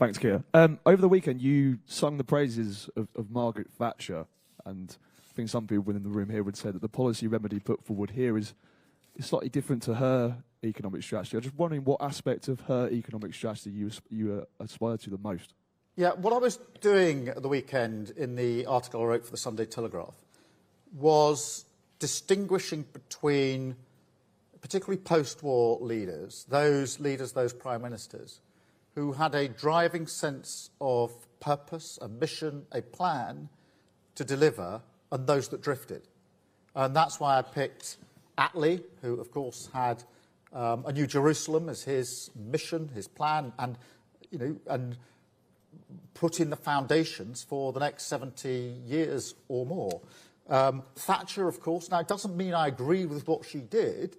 Thanks, Keir. Over the weekend, you sung the praises of Margaret Thatcher, and I think some people within the room here would say that the policy remedy put forward here is slightly different to her economic strategy. I'm just wondering what aspect of her economic strategy you aspire to the most. Yeah, what I was doing at the weekend in the article I wrote for the Sunday Telegraph was distinguishing between particularly post-war leaders, those prime ministers, who had a driving sense of purpose, a mission, a plan to deliver, and those that drifted. And that's why I picked Attlee, who, of course, had a New Jerusalem as his mission, his plan, and put in the foundations for the next 70 years or more. Thatcher, of course, now it doesn't mean I agree with what she did,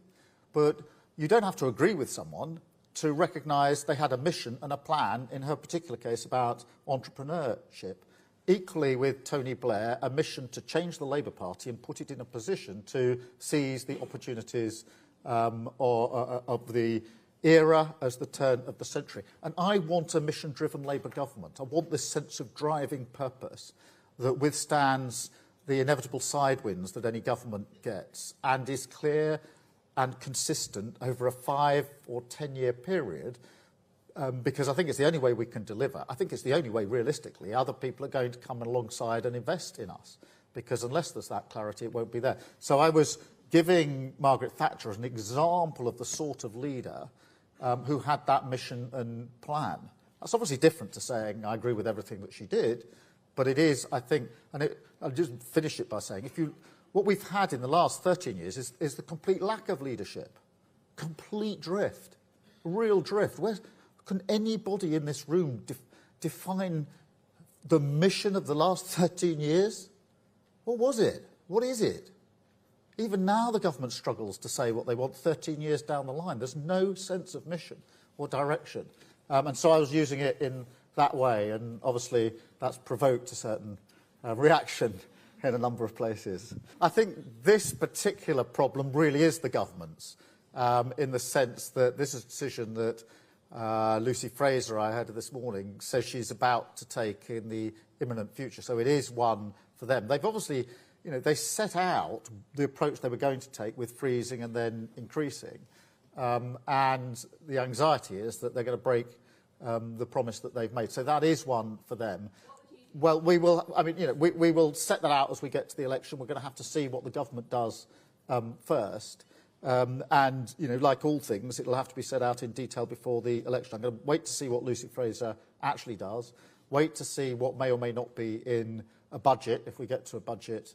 but you don't have to agree with someone to recognise they had a mission and a plan, in her particular case, about entrepreneurship. Equally with Tony Blair, a mission to change the Labour Party and put it in a position to seize the opportunities of the era as the turn of the century. And I want a mission-driven Labour government. I want this sense of driving purpose that withstands the inevitable sidewinds that any government gets and is clear and consistent over a 5 or 10 year period, because I think it's the only way we can deliver. I think it's the only way, realistically, other people are going to come alongside and invest in us, because unless there's that clarity, it won't be there. So I was giving Margaret Thatcher as an example of the sort of leader who had that mission and plan. That's obviously different to saying I agree with everything that she did, but it is, I think, and I'll just finish it by saying, what we've had in the last 13 years is the complete lack of leadership, complete drift, real drift. Where can anybody in this room define the mission of the last 13 years? What was it? What is it? Even now the government struggles to say what they want 13 years down the line. There's no sense of mission or direction. And so I was using it in that way, and obviously that's provoked a certain reaction in a number of places. I think this particular problem really is the government's, in the sense that this is a decision that Lucy Fraser, I heard this morning, says she's about to take in the imminent future. So it is one for them. They've obviously, they set out the approach they were going to take with freezing and then increasing. And the anxiety is that they're going to break the promise that they've made. So that is one for them. Well, we will. I mean, we will set that out as we get to the election. We're going to have to see what the government does first, and like all things, it will have to be set out in detail before the election. I'm going to wait to see what Lucy Fraser actually does. Wait to see what may or may not be in a budget if we get to a budget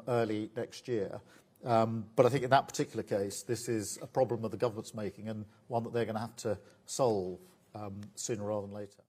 early next year. But I think in that particular case, this is a problem that the government's making and one that they're going to have to solve sooner rather than later.